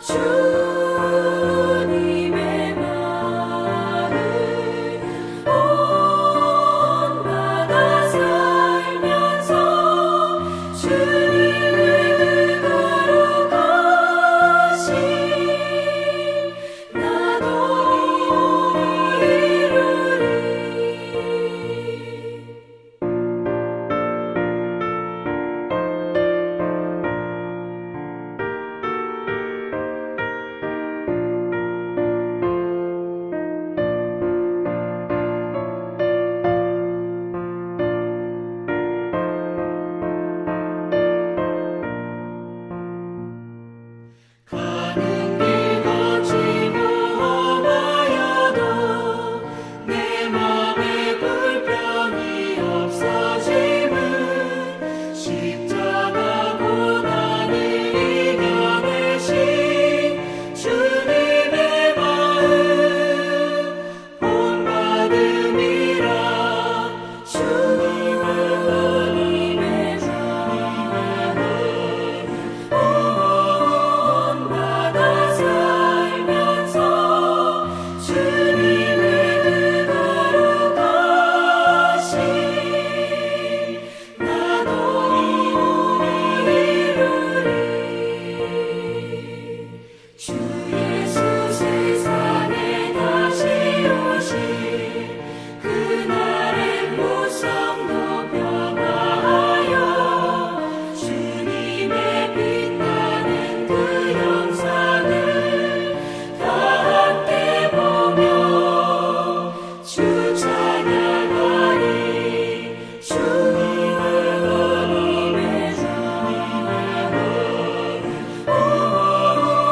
주님의 마을 온마다 살면서 주님의 거룩하신 나도 가는 길 거치고 험하여도 내 맘에 불평이 없어짐은 십자가 고난을 이겨내신 주님의 마음 본받음이라. 주님의 온마다 살면서 주님의 거룩하신 나도 이루리. 주 예수 세상에 다시 오실 그날의 무성도 변화하여 주님의 빛나는 그 영상을 다 함께 보며 주 찬양하리. 주님의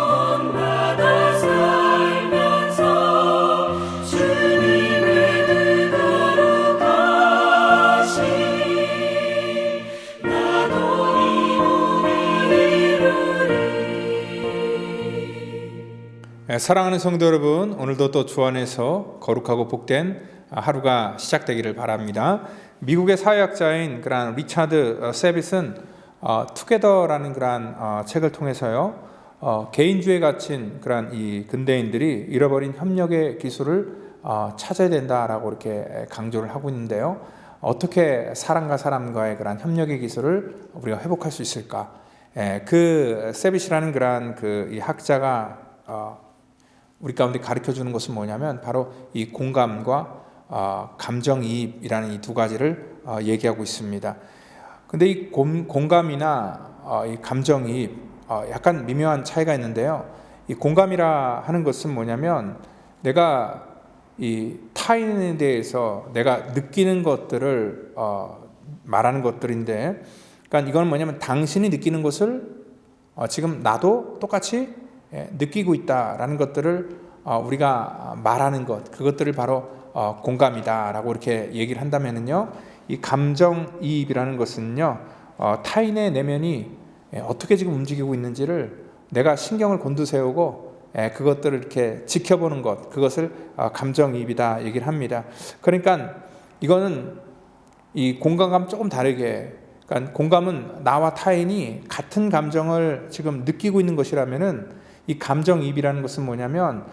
온마다 살면서 주님의 거룩하신 나도 이루리. 사랑하는 성도 여러분, 오늘도 또 주 안에서 거룩하고 복된 하루가 시작되기를 바랍니다. 미국의 사회학자인 그런 리차드 세빗은 투게더라는 그런 책을 통해서요, 개인주의에 갇힌 그런 이 근대인들이 잃어버린 협력의 기술을 찾아야 된다라고 이렇게 강조를 하고 있는데요. 어떻게 사람과 사람과의 그런 협력의 기술을 우리가 회복할 수 있을까? 그 세빗이라는 그런 이 학자가 우리 가운데 가르쳐 주는 것은 뭐냐면 바로 이 공감과 감정이입이라는 이 두 가지를 얘기하고 있습니다. 근데 이 공감이나 이 감정이입 약간 미묘한 차이가 있는데요. 이 공감이라 하는 것은 뭐냐면 내가 이 타인에 대해서 내가 느끼는 것들을 말하는 것들인데, 그러니까 이건 뭐냐면 당신이 느끼는 것을 지금 나도 똑같이 느끼고 있다라는 것들을 우리가 말하는 것, 그것들을 바로 공감이다라고 이렇게 얘기를 한다면은요, 이 감정이입이라는 것은요, 타인의 내면이 어떻게 지금 움직이고 있는지를 내가 신경을 곤두세우고 그것들을 이렇게 지켜보는 것, 그것을 감정이입이다 얘기를 합니다. 그러니까 이거는 이 공감과 조금 다르게, 그러니까 공감은 나와 타인이 같은 감정을 지금 느끼고 있는 것이라면은, 이 감정이입이라는 것은 뭐냐면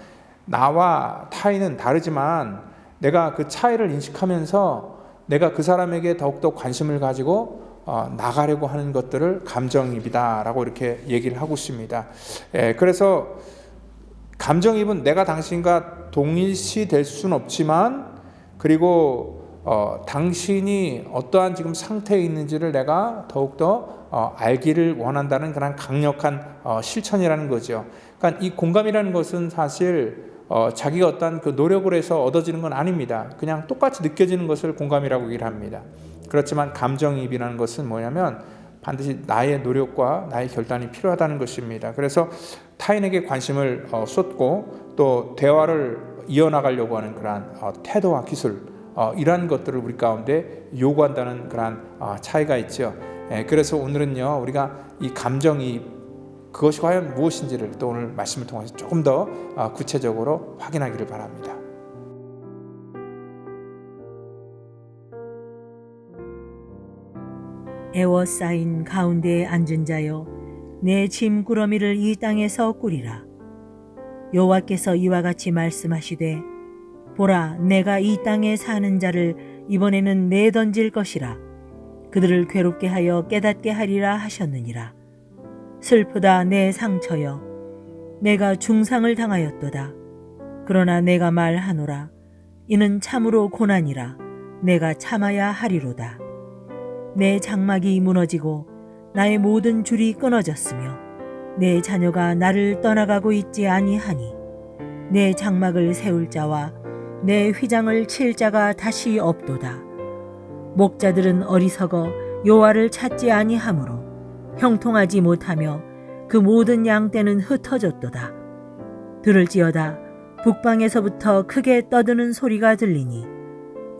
나와 타인은 다르지만 내가 그 차이를 인식하면서 내가 그 사람에게 더욱더 관심을 가지고 나가려고 하는 것들을 감정이입이다라고 이렇게 얘기를 하고 있습니다. 그래서 감정이입은 내가 당신과 동일시 될 수는 없지만, 그리고 당신이 어떠한 지금 상태에 있는지를 내가 더욱더 알기를 원한다는 그런 강력한 실천이라는 거죠. 그러니까 이 공감이라는 것은 사실 자기가 어떤 그 노력을 해서 얻어지는 건 아닙니다. 그냥 똑같이 느껴지는 것을 공감이라고 얘기를 합니다. 그렇지만 감정이입이라는 것은 뭐냐면 반드시 나의 노력과 나의 결단이 필요하다는 것입니다. 그래서 타인에게 관심을 쏟고 또 대화를 이어나가려고 하는 그러한 태도와 기술, 이러한 것들을 우리 가운데 요구한다는 그러한 차이가 있죠. 그래서 오늘은요, 우리가 이 감정이입, 그것이 과연 무엇인지를 또 오늘 말씀을 통해서 조금 더 구체적으로 확인하기를 바랍니다. 애워싸인 가운데에 앉은 자여, 내 짐꾸러미를 이 땅에서 꾸리라. 여호와께서 이와 같이 말씀하시되 보라 내가 이 땅에 사는 자를 이번에는 내던질 것이라 그들을 괴롭게 하여 깨닫게 하리라 하셨느니라. 슬프다 내 상처여 내가 중상을 당하였도다. 그러나 내가 말하노라 이는 참으로 고난이라 내가 참아야 하리로다. 내 장막이 무너지고 나의 모든 줄이 끊어졌으며 내 자녀가 나를 떠나가고 있지 아니하니 내 장막을 세울 자와 내 휘장을 칠 자가 다시 없도다. 목자들은 어리석어 여호와를 찾지 아니하므로 형통하지 못하며 그 모든 양떼는 흩어졌도다. 들을지어다 북방에서부터 크게 떠드는 소리가 들리니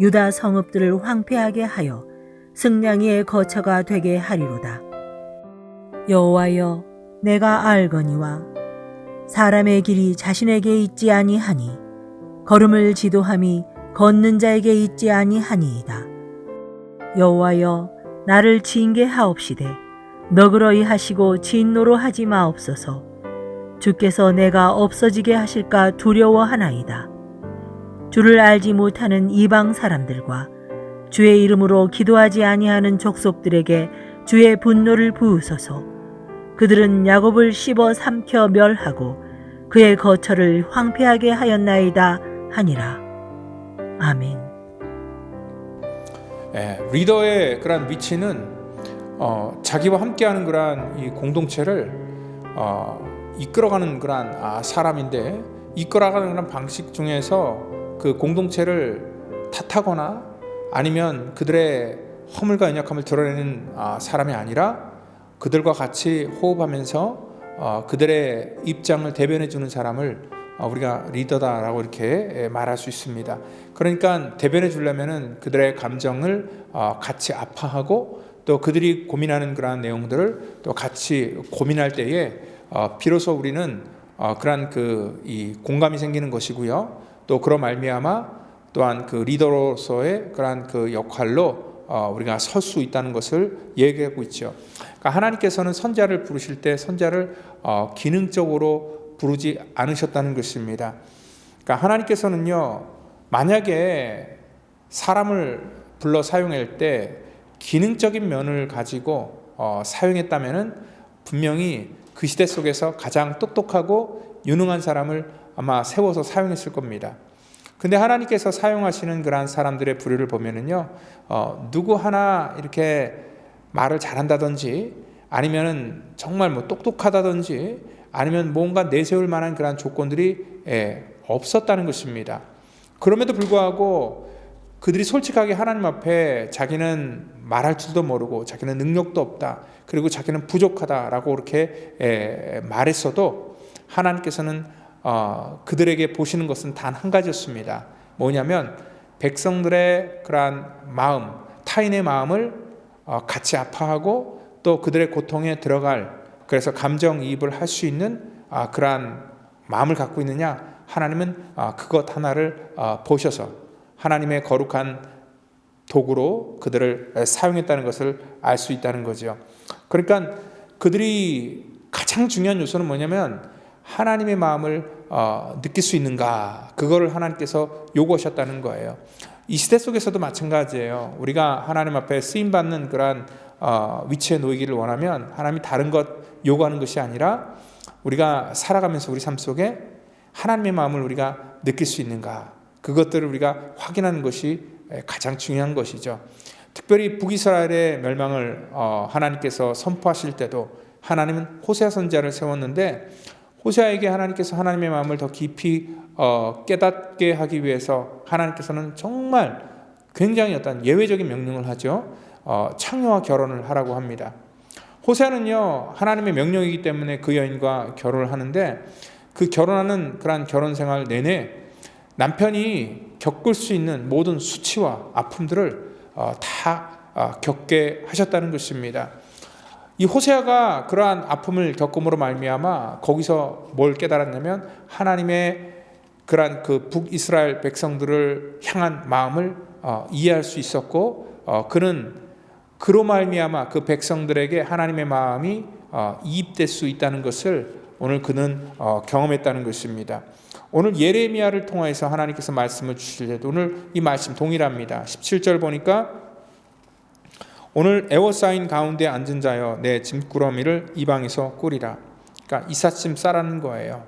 유다 성읍들을 황폐하게 하여 승냥이의 거처가 되게 하리로다. 여호와여 내가 알거니와 사람의 길이 자신에게 있지 아니하니 걸음을 지도함이 걷는 자에게 있지 아니하니이다. 여호와여 나를 징계하옵시되 너그러이 하시고 진노로 하지 마옵소서. 주께서 내가 없어지게 하실까 두려워하나이다. 주를 알지 못하는 이방 사람들과 주의 이름으로 기도하지 아니하는 족속들에게 주의 분노를 부으소서. 그들은 야곱을 씹어 삼켜 멸하고 그의 거처를 황폐하게 하였나이다 하니라. 아멘. 리더의 그런 위치는 자기와 함께하는 그러한 이 공동체를 이끌어가는 그러한 사람인데, 이끌어가는 그런 방식 중에서 그 공동체를 탓하거나 아니면 그들의 허물과 연약함을 드러내는 사람이 아니라 그들과 같이 호흡하면서 그들의 입장을 대변해 주는 사람을 우리가 리더다라고 이렇게 말할 수 있습니다. 그러니까 대변해 주려면은 그들의 감정을 같이 아파하고 또 그들이 고민하는 그러한 내용들을 또 같이 고민할 때에 비로소 우리는 그러한 이 공감이 생기는 것이고요. 또 그런 말미암아 또한 그 리더로서의 그러한 그 역할로 우리가 설 수 있다는 것을 얘기하고 있죠. 그러니까 하나님께서는 선자를 부르실 때 선자를 기능적으로 부르지 않으셨다는 것입니다. 그러니까 하나님께서는요, 만약에 사람을 불러 사용할 때 기능적인 면을 가지고 사용했다면은 분명히 그 시대 속에서 가장 똑똑하고 유능한 사람을 아마 세워서 사용했을 겁니다. 근데 하나님께서 사용하시는 그러한 사람들의 부류를 보면은요, 누구 하나 이렇게 말을 잘한다든지 아니면은 정말 똑똑하다든지 아니면 뭔가 내세울 만한 그러한 조건들이 없었다는 것입니다. 그럼에도 불구하고 그들이 솔직하게 하나님 앞에 자기는 말할 줄도 모르고 자기는 능력도 없다, 그리고 자기는 부족하다라고 이렇게 말했어도 하나님께서는 그들에게 보시는 것은 단 한 가지였습니다. 뭐냐면 백성들의 그러한 마음, 타인의 마음을 같이 아파하고 또 그들의 고통에 들어갈, 그래서 감정이입을 할 수 있는 그러한 마음을 갖고 있느냐, 하나님은 그것 하나를 보셔서 하나님의 거룩한 도구로 그들을 사용했다는 것을 알 수 있다는 거죠. 그러니까 그들이 가장 중요한 요소는 뭐냐면 하나님의 마음을 느낄 수 있는가, 그거를 하나님께서 요구하셨다는 거예요. 이 시대 속에서도 마찬가지예요. 우리가 하나님 앞에 쓰임받는 그러한 위치에 놓이기를 원하면 하나님이 다른 것 요구하는 것이 아니라 우리가 살아가면서 우리 삶 속에 하나님의 마음을 우리가 느낄 수 있는가, 그것들을 우리가 확인하는 것이 가장 중요한 것이죠. 특별히 북이스라엘의 멸망을 하나님께서 선포하실 때도 하나님은 호세아 선지자를 세웠는데, 호세아에게 하나님께서 하나님의 마음을 더 깊이 깨닫게 하기 위해서 하나님께서는 정말 굉장히 어떤 예외적인 명령을 하죠. 창녀와 결혼을 하라고 합니다. 호세아는요, 하나님의 명령이기 때문에 그 여인과 결혼을 하는데, 그 결혼하는 그러한 결혼 생활 내내 남편이 겪을 수 있는 모든 수치와 아픔들을 다 겪게 하셨다는 것입니다. 이 호세아가 그러한 아픔을 겪음으로 말미암아 거기서 뭘 깨달았냐면 하나님의 그러한 그 북이스라엘 백성들을 향한 마음을 이해할 수 있었고, 그는 그로 말미암아 그 백성들에게 하나님의 마음이 이입될 수 있다는 것을 오늘 그는 경험했다는 것입니다. 오늘 예레미야를 통해서 하나님께서 말씀을 주실 때도 오늘 이 말씀 동일합니다. 17절 보니까 오늘 에워싸인 가운데 앉은 자여 내 짐꾸러미를 이방에서 꾸리라. 그러니까 이삿짐 싸라는 거예요.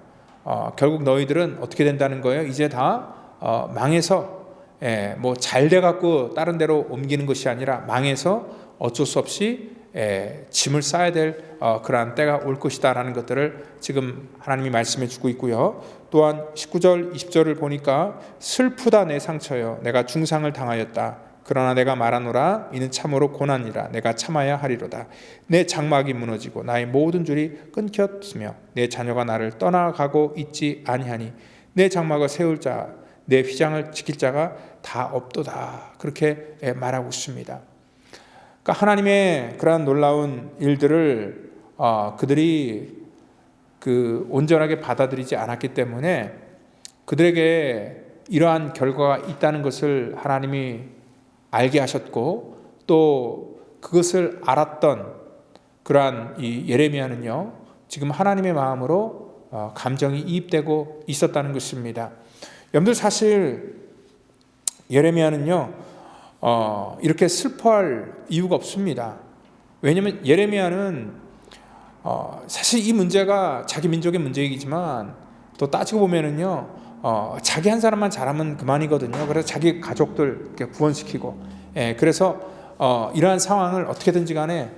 결국 너희들은 어떻게 된다는 거예요? 이제 다 망해서 뭐 잘 돼갖고 다른 데로 옮기는 것이 아니라 망해서 어쩔 수 없이 짐을 싸야 될 그러한 때가 올 것이다 라는 것들을 지금 하나님이 말씀해 주고 있고요. 또한 19절 20절을 보니까 슬프다 내 상처여 내가 중상을 당하였다. 그러나 내가 말하노라 이는 참으로 고난이라 내가 참아야 하리로다. 내 장막이 무너지고 나의 모든 줄이 끊겼으며 내 자녀가 나를 떠나가고 있지 아니하니 내 장막을 세울 자 내 휘장을 지킬 자가 다 없도다. 그렇게 말하고 있습니다. 그러니까 하나님의 그러한 놀라운 일들을 그들이 온전하게 받아들이지 않았기 때문에 그들에게 이러한 결과가 있다는 것을 하나님이 알게 하셨고 또 그것을 알았던 그러한 이 예레미야는요 지금 하나님의 마음으로 감정이 이입되고 있었다는 것입니다. 여러분들 사실 예레미야는요 이렇게 슬퍼할 이유가 없습니다. 왜냐하면 예레미야는 사실 이 문제가 자기 민족의 문제이지만 또 따지고 보면은요 자기 한 사람만 잘하면 그만이거든요. 그래서 자기 가족들 이렇게 구원시키고 그래서 이러한 상황을 어떻게든지 간에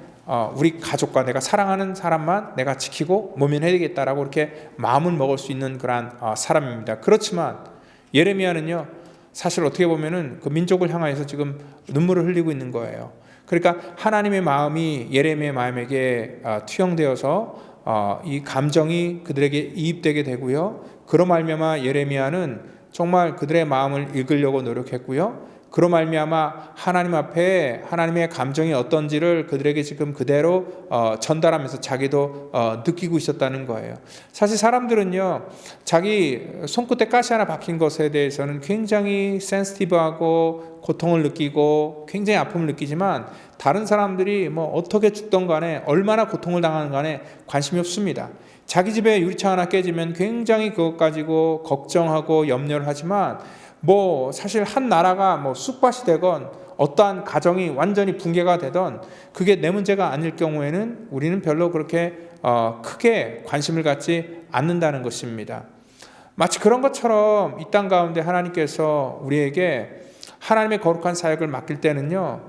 우리 가족과 내가 사랑하는 사람만 내가 지키고 모면해야겠다라고 이렇게 마음을 먹을 수 있는 그러한 사람입니다. 그렇지만 예레미야는요 사실 어떻게 보면은 그 민족을 향하여서 지금 눈물을 흘리고 있는 거예요. 그러니까 하나님의 마음이 예레미야의 마음에게 투영되어서 이 감정이 그들에게 이입되게 되고요. 그로 말미암아 예레미야는 정말 그들의 마음을 읽으려고 노력했고요. 그로 말미암아 하나님 앞에 하나님의 감정이 어떤지를 그들에게 지금 그대로 전달하면서 자기도 느끼고 있었다는 거예요. 사실 사람들은요 자기 손끝에 가시 하나 박힌 것에 대해서는 굉장히 센시티브하고 고통을 느끼고 굉장히 아픔을 느끼지만 다른 사람들이 뭐 어떻게 죽던 간에 얼마나 고통을 당하는 간에 관심이 없습니다. 자기 집에 유리창 하나 깨지면 굉장히 그것 가지고 걱정하고 염려를 하지만 뭐 사실 한 나라가 뭐 쑥밭이 되건 어떠한 가정이 완전히 붕괴가 되던 그게 내 문제가 아닐 경우에는 우리는 별로 그렇게 크게 관심을 갖지 않는다는 것입니다. 마치 그런 것처럼 이 땅 가운데 하나님께서 우리에게 하나님의 거룩한 사역을 맡길 때는요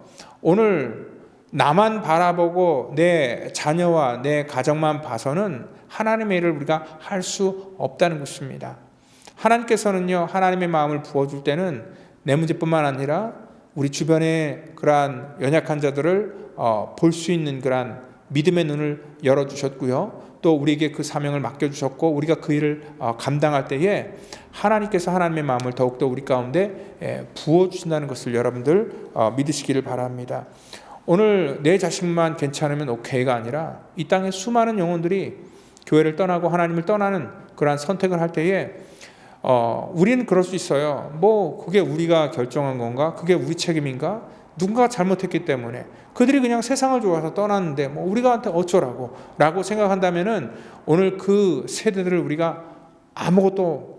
오늘 나만 바라보고 내 자녀와 내 가정만 봐서는 하나님의 일을 우리가 할 수 없다는 것입니다. 하나님께서는요 하나님의 마음을 부어줄 때는 내 문제뿐만 아니라 우리 주변의 그러한 연약한 자들을 볼 수 있는 그러한 믿음의 눈을 열어주셨고요. 또 우리에게 그 사명을 맡겨주셨고 우리가 그 일을 감당할 때에 하나님께서 하나님의 마음을 더욱더 우리 가운데 부어주신다는 것을 여러분들 믿으시기를 바랍니다. 오늘 내 자식만 괜찮으면 오케이가 아니라 이 땅의 수많은 영혼들이 교회를 떠나고 하나님을 떠나는 그러한 선택을 할 때에 우리는 그럴 수 있어요. 뭐 그게 우리가 결정한 건가? 그게 우리 책임인가? 누군가가 잘못했기 때문에 그들이 그냥 세상을 좋아해서 떠났는데 뭐 우리가 어쩌라고 라고 생각한다면은 오늘 그 세대들을 우리가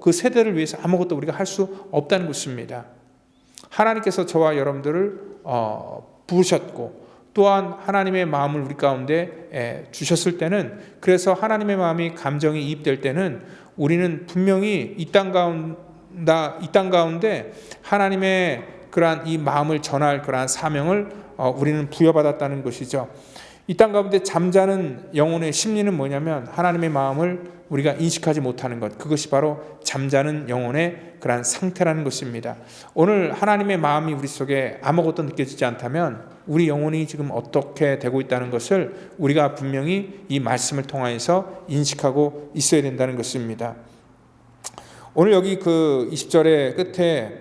그 세대를 위해서 아무것도 우리가 할 수 없다는 것입니다. 하나님께서 저와 여러분들을 부르셨고 또한 하나님의 마음을 우리 가운데 주셨을 때는 그래서 하나님의 마음이 감정이 이입될 때는 우리는 분명히 이 땅 가운데 하나님의 그러한 이 마음을 전할 그러한 사명을 우리는 부여받았다는 것이죠. 이 땅 가운데 잠자는 영혼의 심리는 뭐냐면 하나님의 마음을 우리가 인식하지 못하는 것, 그것이 바로 잠자는 영혼의 그러한 상태라는 것입니다. 오늘 하나님의 마음이 우리 속에 아무것도 느껴지지 않다면 우리 영혼이 지금 어떻게 되고 있다는 것을 우리가 분명히 이 말씀을 통하여서 인식하고 있어야 된다는 것입니다. 오늘 여기 그 20절의 끝에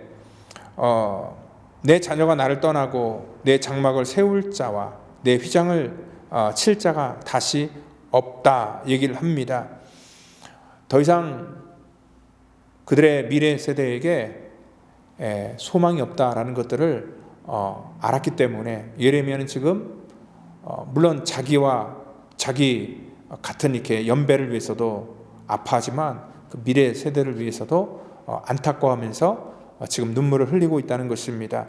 내 자녀가 나를 떠나고 내 장막을 세울 자와 내 휘장을 칠 자가 다시 없다 얘기를 합니다. 더 이상 그들의 미래 세대에게 소망이 없다라는 것들을 알았기 때문에 예레미야는 지금 물론 자기와 자기 같은 이렇게 연배를 위해서도 아파하지만 그 미래 세대를 위해서도 안타까워하면서 지금 눈물을 흘리고 있다는 것입니다.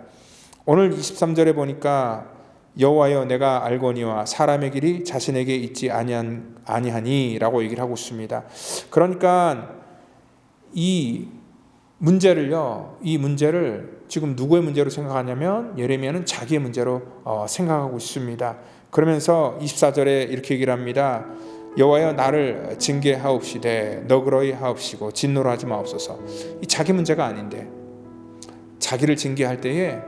오늘 23절에 보니까 여호와여 내가 알거니와 사람의 길이 자신에게 있지 아니하니 라고 얘기를 하고 있습니다. 그러니까 이 문제를 지금 누구의 문제로 생각하냐면 예레미야는 자기의 문제로 생각하고 있습니다. 그러면서 24절에 이렇게 얘기를 합니다. 여호와여 나를 징계하옵시되 너그러이 하옵시고 진노로 하지 마옵소서. 이 자기 문제가 아닌데 자기를 징계할 때에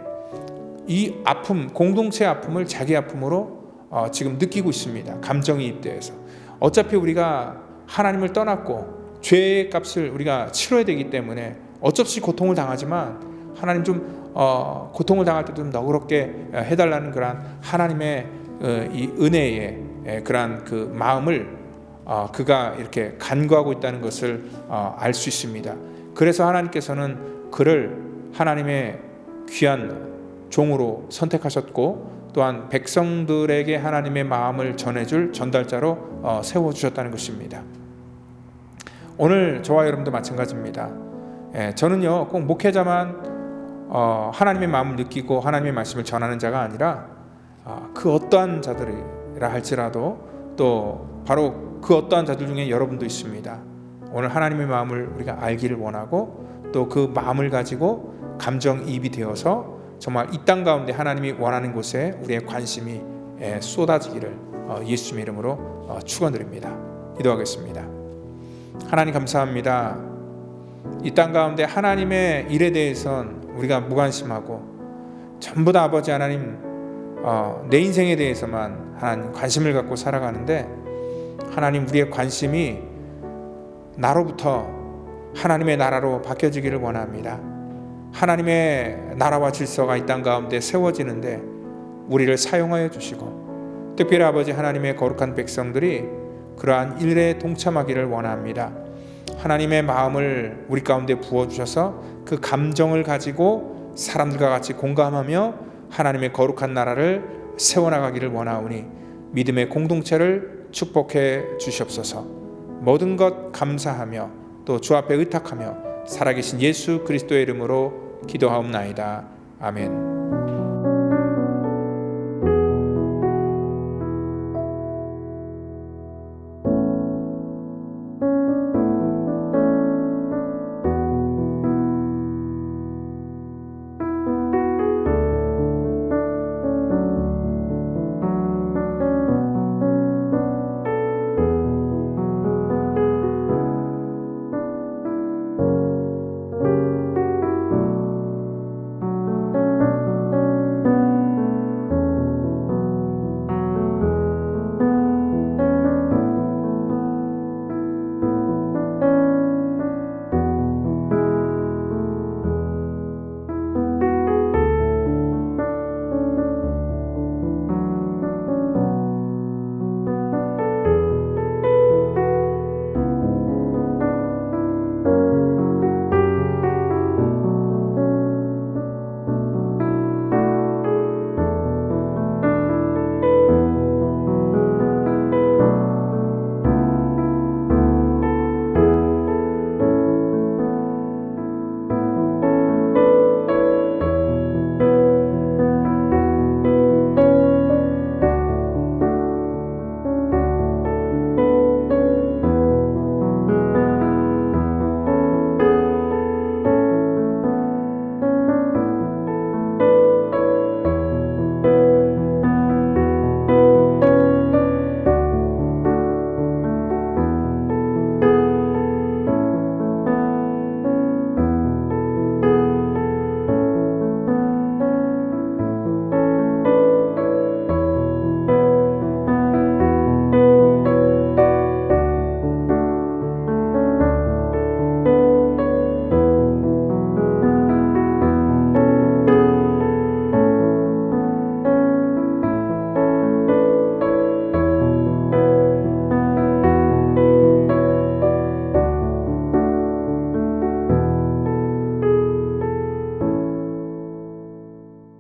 이 아픔, 공동체의 아픔을 자기 아픔으로 지금 느끼고 있습니다. 감정이 입대해서. 어차피 우리가 하나님을 떠났고 죄의 값을 우리가 치러야 되기 때문에 어쩔 수 없이 고통을 당하지만 하나님 좀 고통을 당할 때 좀 너그럽게 해달라는 그런 하나님의 이 은혜의 그런 그 마음을 그가 이렇게 간구하고 있다는 것을 알 수 있습니다. 그래서 하나님께서는 그를 하나님의 귀한 종으로 선택하셨고 또한 백성들에게 하나님의 마음을 전해줄 전달자로 세워주셨다는 것입니다. 오늘 저와 여러분도 마찬가지입니다. 저는요 꼭 목회자만 하나님의 마음을 느끼고 하나님의 말씀을 전하는 자가 아니라 그 어떠한 자들이라 할지라도 또 바로 그 어떠한 자들 중에 여러분도 있습니다. 오늘 하나님의 마음을 우리가 알기를 원하고 또 그 마음을 가지고 감정이입이 되어서 정말 이 땅 가운데 하나님이 원하는 곳에 우리의 관심이 쏟아지기를 예수님의 이름으로 축원드립니다. 기도하겠습니다. 하나님 감사합니다. 이 땅 가운데 하나님의 일에 대해선 우리가 무관심하고 전부 다 아버지 하나님 내 인생에 대해서만 하나님 관심을 갖고 살아가는데 하나님 우리의 관심이 나로부터 하나님의 나라로 바뀌어지기를 원합니다. 하나님의 나라와 질서가 이 땅 가운데 세워지는데 우리를 사용하여 주시고 특별히 아버지 하나님의 거룩한 백성들이 그러한 일에 동참하기를 원합니다. 하나님의 마음을 우리 가운데 부어주셔서 그 감정을 가지고 사람들과 같이 공감하며 하나님의 거룩한 나라를 세워나가기를 원하오니 믿음의 공동체를 축복해 주시옵소서. 모든 것 감사하며 또 주 앞에 의탁하며 살아계신 예수 그리스도의 이름으로 기도하옵나이다. 아멘.